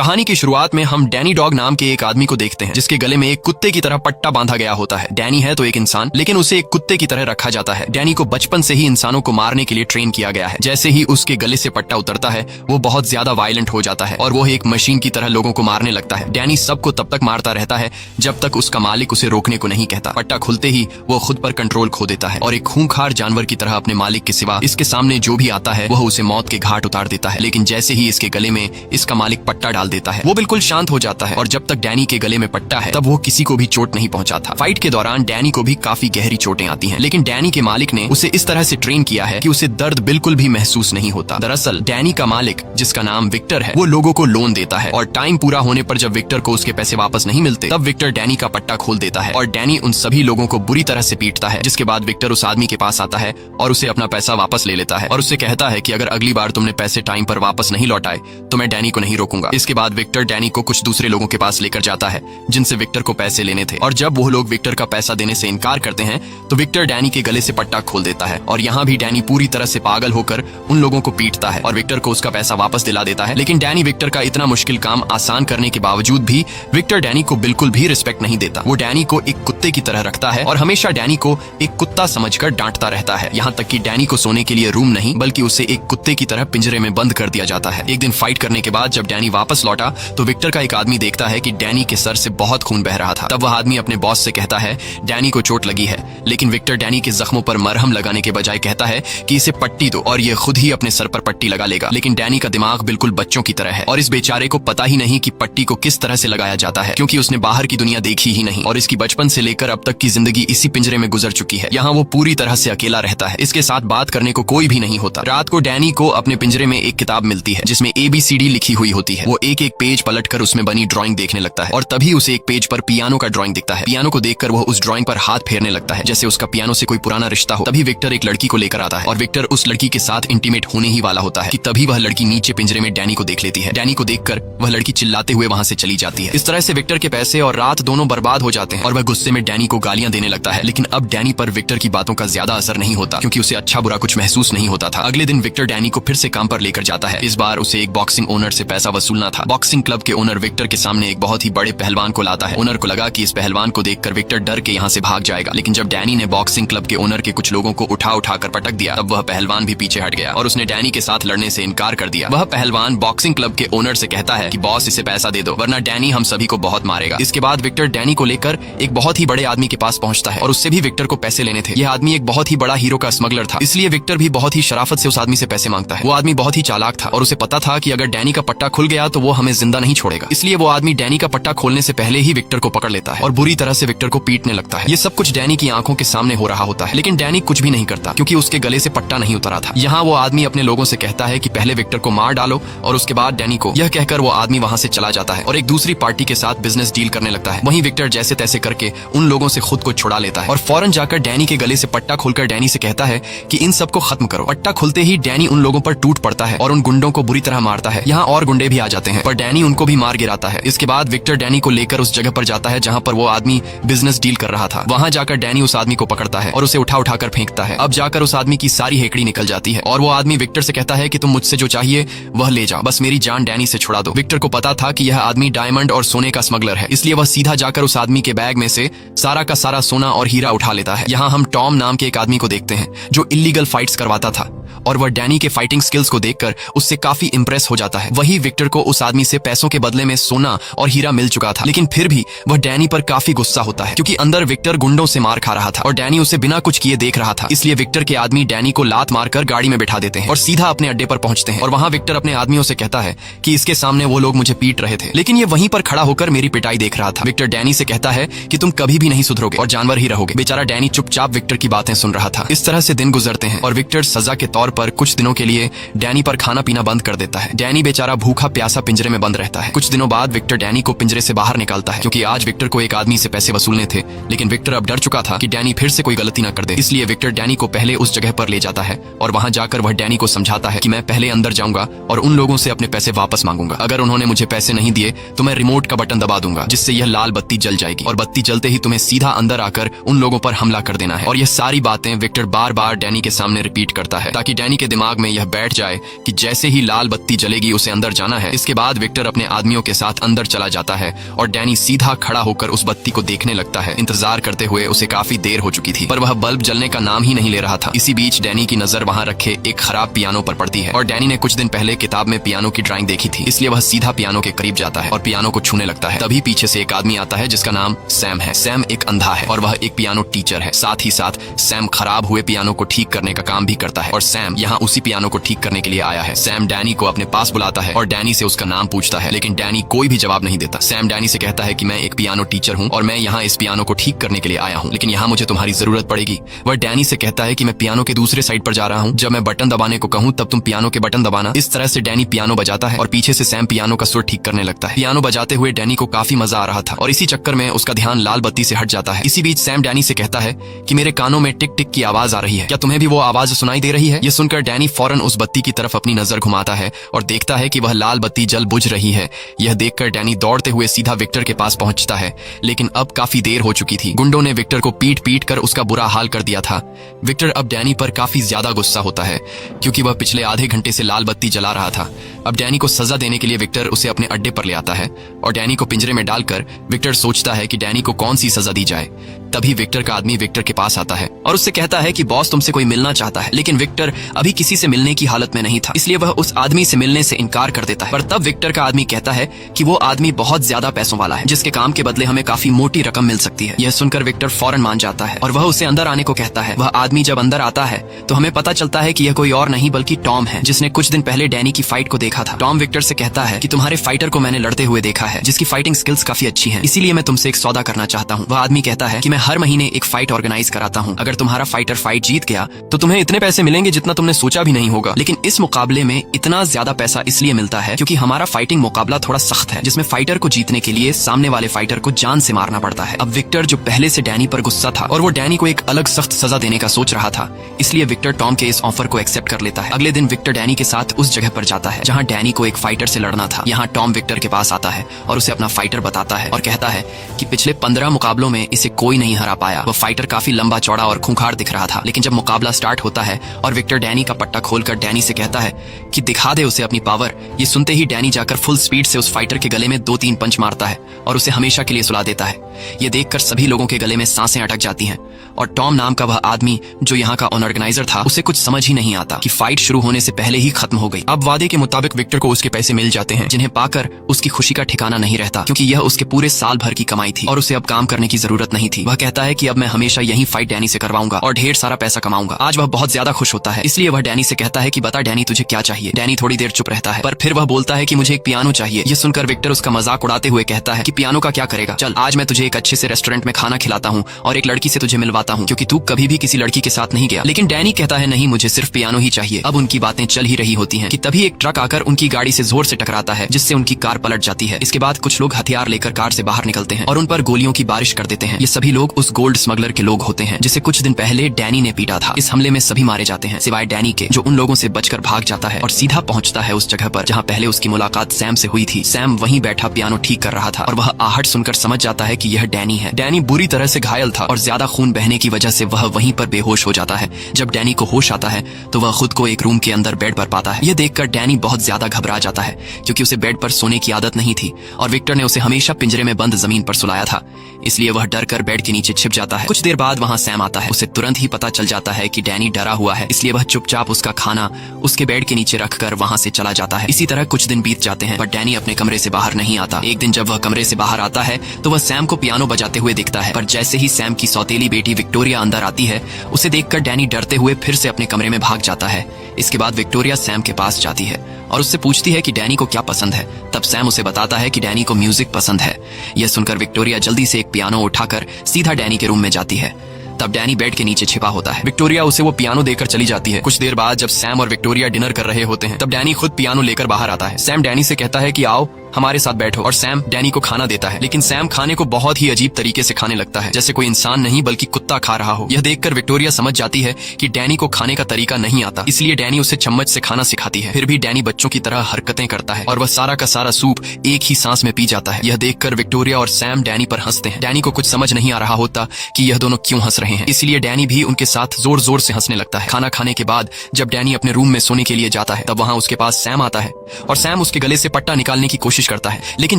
कहानी की शुरुआत में हम डैनी डॉग नाम के एक आदमी को देखते हैं जिसके गले में एक कुत्ते की तरह पट्टा बांधा गया होता है। डैनी है तो एक इंसान, लेकिन उसे एक कुत्ते की तरह रखा जाता है। डैनी को बचपन से ही इंसानों को मारने के लिए ट्रेन किया गया है। जैसे ही उसके गले से पट्टा उतरता है वो बहुत ज्यादा वायलेंट हो जाता है और वो एक मशीन की तरह लोगों को मारने लगता है। डैनी सबको तब तक मारता रहता है जब तक उसका मालिक उसे रोकने को नहीं कहता। पट्टा खुलते ही वो खुद पर कंट्रोल खो देता है और एक खूंखार जानवर की तरह अपने मालिक के सिवा इसके सामने जो भी आता है वह उसे मौत के घाट उतार देता है। लेकिन जैसे ही इसके गले में इसका मालिक पट्टा डाल देता है वो बिल्कुल शांत हो जाता है और जब तक डैनी के गले में पट्टा है तब वो किसी को भी चोट नहीं पहुंचाता। फाइट के दौरान डैनी को भी काफी गहरी चोटें आती हैं, लेकिन डैनी के मालिक ने उसे इस तरह से ट्रेन किया है कि उसे दर्द बिल्कुल भी महसूस नहीं होता। दरअसल डैनी का मालिक, जिसका नाम विक्टर है, वो लोगों को लोन देता है और टाइम पूरा होने पर जब विक्टर को उसके पैसे वापस नहीं मिलते तब विक्टर डैनी का पट्टा खोल देता है और डैनी उन सभी लोगों को बुरी तरह से पीटता है। जिसके बाद विक्टर उस आदमी के पास आता है और उसे अपना पैसा वापस ले लेता है और उससे कहता है कि अगर अगली बार तुमने पैसे टाइम पर वापस नहीं लौटाए तो मैं डैनी को नहीं रोकूंगा। इसके बाद विक्टर डैनी को कुछ दूसरे लोगों के पास लेकर जाता है जिनसे विक्टर को पैसे लेने थे और जब वो लोग विक्टर का पैसा देने से इनकार करते हैं तो विक्टर डैनी के गले से पट्टा खोल देता है और यहाँ भी डैनी पूरी तरह से पागल होकर उन लोगों को पीटता है और विक्टर को उसका पैसा वापस दिला देता है। लेकिन डैनी विक्टर का इतना मुश्किल काम आसान करने के बावजूद भी विक्टर डैनी को बिल्कुल भी रिस्पेक्ट नहीं देता। वो डैनी को एक कुत्ते की तरह रखता है और हमेशा डैनी को एक कुत्ता समझकर डांटता रहता है। यहाँ तक कि डैनी को सोने के लिए रूम नहीं बल्कि उसे एक कुत्ते की तरह पिंजरे में बंद कर दिया जाता है। एक दिन फाइट करने के बाद जब डैनी वापस लौटा तो विक्टर का एक आदमी देखता है कि डैनी के सर से बहुत खून बह रहा था। तब वह आदमी अपने बॉस से कहता है डैनी को चोट लगी है, लेकिन विक्टर डैनी के जख्मों पर मरहम लगाने के बजाय कहता है कि इसे पट्टी दो और ये खुद ही अपने सर पर पट्टी लगा लेगा। लेकिन डैनी का दिमाग बिल्कुल बच्चों की तरह है और इस बेचारे को पता ही नहीं कि पट्टी को किस तरह से लगाया जाता है, क्योंकि उसने बाहर की दुनिया देखी ही नहीं और इसकी बचपन से लेकर अब तक की जिंदगी इसी पिंजरे में गुजर चुकी है। यहाँ वो पूरी तरह से अकेला रहता है, इसके साथ बात करने को कोई भी नहीं होता। रात को डैनी को अपने पिंजरे में एक किताब मिलती है जिसमें ABCD लिखी हुई होती है। वो एक एक पेज पलटकर उसमें बनी ड्राइंग देखने लगता है और तभी उसे एक पेज पर पियानो का ड्राइंग दिखता है। पियानो को देखकर वह उस ड्राइंग पर हाथ फेरने लगता है जैसे उसका पियानो से कोई पुराना रिश्ता हो। तभी विक्टर एक लड़की को लेकर आता है और विक्टर उस लड़की के साथ इंटीमेट होने ही वाला होता है कि तभी वह लड़की नीचे पिंजरे में डैनी को देख लेती है। डैनी को देखकर वह लड़की चिल्लाते हुए वहां से चली जाती है। इस तरह से विक्टर के पैसे और रात दोनों बर्बाद हो जाते हैं और वह गुस्से में डैनी को गालियां देने लगता है। लेकिन अब डैनी पर विक्टर की बातों का ज्यादा असर नहीं होता क्योंकि उसे अच्छा बुरा कुछ महसूस नहीं होता था। अगले दिन विक्टर डैनी को फिर से काम पर लेकर जाता है। इस बार उसे एक बॉक्सिंग ओनर से पैसा वसूलना था। बॉक्सिंग क्लब के ओनर विक्टर के सामने एक बहुत ही बड़े पहलवान को लाता है। ओनर को लगा कि इस पहलवान को देखकर विक्टर डर के यहाँ से भाग जाएगा, लेकिन जब डैनी ने बॉक्सिंग क्लब के ओनर के कुछ लोगों को उठा कर पटक दिया तब वह पहलवान भी पीछे हट गया और उसने डैनी के साथ लड़ने से इनकार कर दिया। वह पहलवान बॉक्सिंग क्लब के ओनर से कहता है कि बॉस इसे पैसा दे दो वरना डैनी हम सभी को बहुत मारेगा। इसके बाद विक्टर डैनी को लेकर एक बहुत ही बड़े आदमी के पास पहुंचता है और उससे भी विक्टर को पैसे लेने थे। यह आदमी एक बहुत ही बड़ा हीरो का स्मगलर था, इसलिए विक्टर भी बहुत ही शराफत से उस आदमी से पैसे मांगता है। वो आदमी बहुत ही चालाक था और उसे पता था कि अगर डैनी का पट्टा खुल गया तो वो हमें जिंदा नहीं छोड़ेगा, इसलिए वो आदमी डैनी का पट्टा खोलने से पहले ही विक्टर को पकड़ लेता है और बुरी तरह से विक्टर को पीटने लगता है। ये सब कुछ डैनी की आंखों के सामने हो रहा होता है, लेकिन डैनी कुछ भी नहीं करता क्योंकि उसके गले से पट्टा नहीं उतरा था। यहाँ वो आदमी अपने लोगों से कहता है कि पहले विक्टर को मार डालो और उसके बाद डैनी को। यह कहकर वो आदमी वहाँ से चला जाता है और एक दूसरी पार्टी के साथ बिजनेस डील करने लगता है। वहीं विक्टर जैसे तैसे करके उन लोगों से खुद को छुड़ा लेता है और फौरन जाकर डैनी के गले से पट्टा खोलकर डैनी से कहता है कि इन सबको खत्म करो। पट्टा खुलते ही डैनी उन लोगों पर टूट पड़ता है और उन गुंडों को बुरी तरह मारता है। यहाँ और गुंडे भी आ जाते हैं पर डैनी उनको भी मार गिराता है। इसके बाद विक्टर डैनी को लेकर उस जगह पर जाता है जहाँ पर वो आदमी बिजनेस डील कर रहा था। वहाँ जाकर डैनी उस आदमी को पकड़ता है और उसे उठा कर फेंकता है। अब जाकर उस आदमी की सारी हेकड़ी निकल जाती है और वो आदमी विक्टर से कहता है कि तुम मुझसे जो चाहिए वह ले जाओ, बस मेरी जान डैनी से छुड़ा दो। विक्टर को पता था कि यह आदमी डायमंड और सोने का स्मगलर है, इसलिए वह सीधा जाकर उस आदमी के बैग में से सारा का सारा सोना और हीरा उठा लेता है। यहाँ हम टॉम नाम के एक आदमी को देखते हैं जो इलीगल फाइट्स करवाता था और वह डैनी के फाइटिंग स्किल्स को देखकर उससे काफी इंप्रेस हो जाता है। वही विक्टर को उस आदमी से पैसों के बदले में सोना और हीरा मिल चुका था, लेकिन फिर भी वह डैनी पर काफी गुस्सा होता है क्योंकि अंदर विक्टर गुंडों से मार खा रहा था और डैनी उसे बिना कुछ किए देख रहा था। इसलिए विक्टर के आदमी डैनी को लात मारकर गाड़ी में बिठा देते हैं और सीधा अपने अड्डे पर पहुंचते हैं और वहां विक्टर अपने आदमियों से कहता है कि इसके सामने वो लोग मुझे पीट रहे थे, लेकिन ये वहीं पर खड़ा होकर मेरी पिटाई देख रहा था। विक्टर डैनी से कहता है कि तुम कभी भी नहीं सुधरोगे और जानवर ही रहोगे। बेचारा डैनी चुपचाप विक्टर की बातें सुन रहा था। इस तरह से दिन गुजरते हैं और विक्टर सजा के तौर पर कुछ दिनों के लिए डैनी पर खाना पीना बंद कर देता है। डैनी बेचारा भूखा प्यासा पिंजरे में बंद रहता है। कुछ दिनों बाद विक्टर डैनी को पिंजरे से बाहर निकालता है क्योंकि आज विक्टर को एक आदमी से पैसे वसूलने थे, लेकिन विक्टर अब डर चुका था कि डैनी फिर से कोई गलती न कर दे। इसलिए विक्टर डैनी को पहले उस जगह पर ले जाता है और वहां जाकर वह डैनी को समझाता है कि मैं पहले अंदर जाऊंगा और उन लोगों से अपने पैसे वापस मांगूंगा। अगर उन्होंने मुझे पैसे नहीं दिए तो मैं रिमोट का बटन दबा दूंगा जिससे यह लाल बत्ती जल जाएगी और बत्ती जलते ही तुम्हें सीधा अंदर आकर उन लोगों पर हमला कर देना है। और यह सारी बातें विक्टर बार बार डैनी के सामने रिपीट करता है ताकि डैनी के दिमाग में यह बैठ जाए कि जैसे ही लाल बत्ती जलेगी उसे अंदर जाना है। इसके बाद विक्टर अपने आदमियों के साथ अंदर चला जाता है और डैनी सीधा खड़ा होकर उस बत्ती को देखने लगता है। इंतजार करते हुए उसे काफी देर हो चुकी थी, पर वह बल्ब जलने का नाम ही नहीं ले रहा था। इसी बीच डैनी की नजर वहाँ रखे एक खराब पियानो पर पड़ती है और डैनी ने कुछ दिन पहले किताब में पियानो की ड्राइंग देखी थी, इसलिए वह सीधा पियानो के करीब जाता है और पियानो को छूने लगता है। तभी पीछे से एक आदमी आता है जिसका नाम सैम है। सैम एक अंधा है और वह एक पियानो टीचर है। साथ ही साथ सैम खराब हुए पियानो को ठीक करने का काम भी करता है और सैम यहाँ उसी पियानो को ठीक करने के लिए आया है। सैम डैनी को अपने पास बुलाता है और डैनी से उसका नाम पूछता है, लेकिन डैनी कोई भी जवाब नहीं देता। सैम डैनी से कहता है कि मैं एक पियानो टीचर हूँ और मैं यहाँ इस पियानो को ठीक करने के लिए आया हूँ, लेकिन यहाँ मुझे तुम्हारी जरूरत पड़ेगी। वह डैनी से कहता है कि मैं पियानो के दूसरे साइड पर जा रहा हूँ, जब मैं बटन दबाने को कहूँ तब तुम पियानो के बटन दबाना। इस तरह से डैनी पियानो बजाता है और पीछे से सैम पियानो का सुर ठीक करने लगता है। पियानो बजाते हुए डैनी को काफी मजा आ रहा था और इसी चक्कर में उसका ध्यान लाल बत्ती से हट जाता है। इसी बीच सैम डैनी से कहता है कि मेरे कानों में टिक टिक की आवाज आ रही है, क्या तुम्हें भी वो आवाज सुनाई दे रही है? ये सुनकर डैनी फौरन उस बत्ती की तरफ अपनी नजर घुमाता है और देखता है कि वह लाल बत्ती जल बुझ रही है। यह देखकर डैनी दौड़ते हुए सीधा विक्टर के पास पहुंचता है, लेकिन अब काफी देर हो चुकी थी। गुंडों ने विक्टर को पीट पीट कर उसका बुरा हाल कर दिया था। विक्टर अब डैनी पर काफी ज्यादा गुस्सा होता है क्योंकि वह पिछले आधे घंटे से लाल बत्ती जला रहा था। अब डैनी को सजा देने के लिए विक्टर उसे अपने अड्डे पर ले आता है और डैनी को पिंजरे में डालकर विक्टर सोचता है कि डैनी को कौन सी सजा दी जाए। तभी विक्टर का आदमी विक्टर के पास आता है और उससे कहता है कि बॉस तुमसे कोई मिलना चाहता है, लेकिन विक्टर अभी किसी से मिलने की हालत में नहीं था, इसलिए वह उस आदमी से मिलने से इनकार कर देता है। पर तब विक्टर का आदमी कहता है कि वो आदमी बहुत ज्यादा पैसों वाला है, जिसके काम के बदले हमें काफी मोटी रकम मिल सकती है। यह सुनकर विक्टर फौरन मान जाता है और वह उसे अंदर आने को कहता है। वह आदमी जब अंदर आता है तो हमें पता चलता है कि यह कोई और नहीं बल्कि टॉम है, जिसने कुछ दिन पहले डैनी की फाइट को देखा था। टॉम विक्टर से कहता है कि तुम्हारे फाइटर को मैंने लड़ते हुए देखा है, जिसकी फाइटिंग स्किल्स काफी अच्छी है, इसीलिए मैं तुमसे एक सौदा करना चाहता हूँ। वह आदमी कहता है कि मैं हर महीने एक फाइट ऑर्गेनाइज कराता हूँ, अगर तुम्हारा फाइटर फाइट जीत गया तो तुम्हें इतने पैसे मिलेंगे जितना तुमने सोचा भी नहीं होगा। लेकिन इस मुकाबले में इतना ज्यादा पैसा इसलिए मिलता है क्योंकि हमारा फाइटिंग मुकाबला थोड़ा सख्त है, जिसमें फाइटर को जीतने के लिए सामने वाले फाइटर को जान से मारना पड़ता है। अब विक्टर जो पहले से डैनी पर गुस्सा था और वो डैनी को एक अलग सख्त सजा देने का सोच रहा था, इसलिए विक्टर टॉम के इस ऑफर को एक्सेप्ट कर लेता है। अगले दिन विक्टर डैनी के साथ उस जगह पर जाता है जहाँ डैनी को एक फाइटर से लड़ना था। यहाँ टॉम विक्टर के पास आता है और उसे अपना फाइटर बताता है और कहता है कि पिछले 15 मुकाबलों में इसे कोई नहीं हरा पाया। वो फाइटर काफी लंबा चौड़ा और खूंखार दिख रहा था, लेकिन जब मुकाबला स्टार्ट होता है और विक्टर डैनी का पट्टा खोलकर डैनी से कहता है कि दिखा दे उसे अपनी पावर, ये सुनते ही डैनी जाकर फुल स्पीड से उस फाइटर के गले में 2-3 पंच मारता है और उसे हमेशा के लिए सुला देता है। ये देखकर सभी लोगों के गले में सांसें अटक जाती हैं और टॉम नाम का वह आदमी जो यहाँ का ऑर्गेनाइजर था, उसे कुछ समझ ही नहीं आता कि फाइट शुरू होने से पहले ही खत्म हो गई। अब वादे के मुताबिक विक्टर को उसके पैसे मिल जाते हैं, जिन्हें पाकर उसकी खुशी का ठिकाना नहीं रहता क्योंकि यह उसके पूरे साल भर की कमाई थी और उसे अब काम करने की जरूरत नहीं थी। वह कहता है कि अब मैं हमेशा यही फाइट डैनी से करवाऊंगा और ढेर सारा पैसा कमाऊंगा। आज वह बहुत ज्यादा खुश होता है, इसलिए वह डैनी से कहता है कि बता डैनी तुझे क्या चाहिए। डैनी थोड़ी देर चुप रहता है, पर फिर वह बोलता है कि मुझे एक पियानो चाहिए। यह सुनकर विक्टर उसका मजाक उड़ाते हुए कहता है कि पियानो का क्या करेगा, चल आज मैं तुझे एक अच्छे से रेस्टोरेंट में खाना खिलाता हूँ और एक लड़की से तुझे मिलवाता हूँ, क्योंकि तू कभी भी किसी लड़की के साथ नहीं गया। लेकिन डैनी कहता है नहीं, मुझे सिर्फ पियानो ही चाहिए। अब उनकी बातें चल ही रही होती हैं कि तभी एक ट्रक आकर उनकी गाड़ी से जोर से टकराता है, जिससे उनकी कार पलट जाती है। इसके बाद कुछ लोग हथियार लेकर कार से बाहर निकलते हैं और उन पर गोलियों की बारिश कर देते हैं। ये सभी लोग उस गोल्ड स्मगलर के लोग होते हैं जिसे कुछ दिन पहले डैनी ने पीटा था। इस हमले में सभी मारे जाते हैं सिवाय डैनी के, जो उन लोगों से बचकर भाग जाता है और सीधा पहुंचता है उस जगह पर जहां पहले उसकी मुलाकात सैम से हुई थी। सैम वहीं बैठा पियानो ठीक कर रहा था और वह आहट सुनकर समझ जाता है कि यह डैनी है। डैनी बुरी तरह से घायल था और ज्यादा खून बहने की वजह से वह वहीं पर बेहोश हो जाता है। जब डैनी को होश आता है तो वह खुद को एक रूम के अंदर बेड पर पाता है। यह देखकर डैनी बहुत ज्यादा घबरा जाता है क्योंकि उसे बेड पर सोने की आदत नहीं थी और विक्टर ने उसे हमेशा पिंजरे में बंद जमीन पर सुलाया था, इसलिए वह डर कर बेड के नीचे छिप जाता है। कुछ देर बाद वहाँ सैम आता है। उसे तुरंत ही पता चल जाता है कि डैनी डरा हुआ है, इसलिए वह चुपचाप उसका खाना उसके बेड के नीचे रखकर वहाँ से चला जाता है। इसी तरह कुछ दिन बीत जाते हैं पर डैनी अपने कमरे से बाहर नहीं आता। एक दिन जब वह कमरे से बाहर आता है तो वह सैम को पियानो बजाते हुए दिखता है, पर जैसे ही सैम की सौतेली बेटी विक्टोरिया अंदर आती है, उसे देखकर डैनी डरते हुए फिर से अपने कमरे में भाग जाता है। इसके बाद विक्टोरिया सैम के पास जाती है और उससे पूछती है कि डैनी को क्या पसंद है। तब सैम उसे बताता है कि डैनी को म्यूजिक पसंद है। यह सुनकर विक्टोरिया जल्दी से एक पियानो उठाकर सीधा डैनी के रूम में जाती है। तब डैनी बेड के नीचे छिपा होता है। विक्टोरिया उसे वो पियानो देकर चली जाती है। कुछ देर बाद जब सैम और विक्टोरिया डिनर कर रहे होते हैं तब डैनी खुद पियानो लेकर बाहर आता है। सैम डैनी से कहता है कि आओ हमारे साथ बैठो। और सैम डैनी को खाना देता है, लेकिन सैम खाने को बहुत ही अजीब तरीके से खाने लगता है, जैसे कोई इंसान नहीं बल्कि कुत्ता खा रहा हो। यह देखकर विक्टोरिया समझ जाती है कि डैनी को खाने का तरीका नहीं आता, इसलिए डैनी उसे चम्मच से खाना सिखाती है। फिर भी डैनी बच्चों की तरह हरकतें करता है और वह सारा का सारा सूप एक ही सांस में पी जाता है। यह देखकर विक्टोरिया और सैम डैनी पर हंसते हैं। डैनी को कुछ समझ नहीं आ रहा होता कि यह दोनों क्यों हंस रहे हैं, इसलिए डैनी भी उनके साथ जोर जोर से हंसने लगता है। खाना खाने के बाद जब डैनी अपने रूम में सोने के लिए जाता है, तब वहां उसके पास सैम आता है और सैम उसके गले से पट्टा निकालने की कोशिश करता है, लेकिन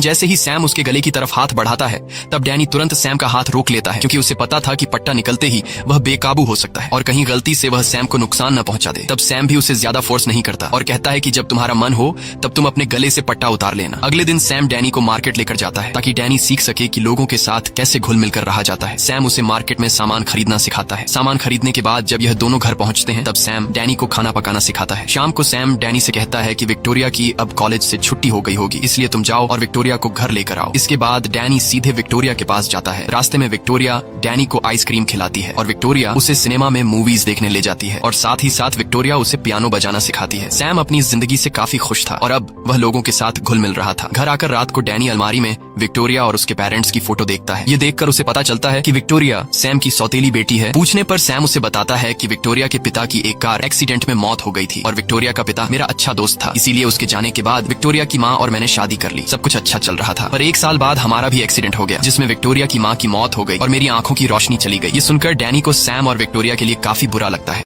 जैसे ही सैम उसके गले की तरफ हाथ बढ़ाता है, तब डैनी तुरंत सैम का हाथ रोक लेता है, क्योंकि उसे पता था कि पट्टा निकलते ही वह बेकाबू हो सकता है और कहीं गलती से वह सैम को नुकसान न पहुंचा दे। तब सैम भी उसे ज्यादा फोर्स नहीं करता और कहता है कि जब तुम्हारा मन हो तब तुम अपने गले से पट्टा उतार लेना। अगले दिन सैम डैनी को मार्केट लेकर जाता है ताकि डैनी सीख सके कि लोगों के साथ कैसे घुल मिलकर रहा जाता है। सैम उसे मार्केट में सामान खरीदना सिखाता है। सामान खरीदने के बाद जब यह दोनों घर पहुंचते हैं, तब सैम डैनी को खाना पकाना सिखाता है। शाम को सैम डैनी से कहता है कि विक्टोरिया की अब कॉलेज से छुट्टी हो गई होगी, इसलिए तुम जाओ और विक्टोरिया को घर लेकर आओ। इसके बाद डैनी सीधे विक्टोरिया के पास जाता है। रास्ते में विक्टोरिया डैनी को आइसक्रीम खिलाती है और विक्टोरिया उसे सिनेमा में मूवीज देखने ले जाती है और साथ ही साथ विक्टोरिया उसे पियानो बजाना सिखाती है। सैम अपनी जिंदगी से काफी खुश था और अब वह लोगों के साथ घुल मिल रहा था। घर आकर रात को डैनी अलमारी में विक्टोरिया और उसके पेरेंट्स की फोटो देखता है। ये देखकर उसे पता चलता है कि विक्टोरिया सैम की सौतेली बेटी है। पूछने पर सैम उसे बताता है कि विक्टोरिया के पिता की एक कार एक्सीडेंट में मौत हो गई थी और विक्टोरिया का पिता मेरा अच्छा दोस्त था, इसीलिए उसके जाने के बाद विक्टोरिया की माँ और मैंने शादी कर ली। सब कुछ अच्छा चल रहा था, पर 1 साल बाद हमारा भी एक्सीडेंट हो गया, जिसमें विक्टोरिया की माँ की मौत हो गई और मेरी आंखों की रोशनी चली गई। ये सुनकर डैनी को सैम और विक्टोरिया के लिए काफी बुरा लगता है।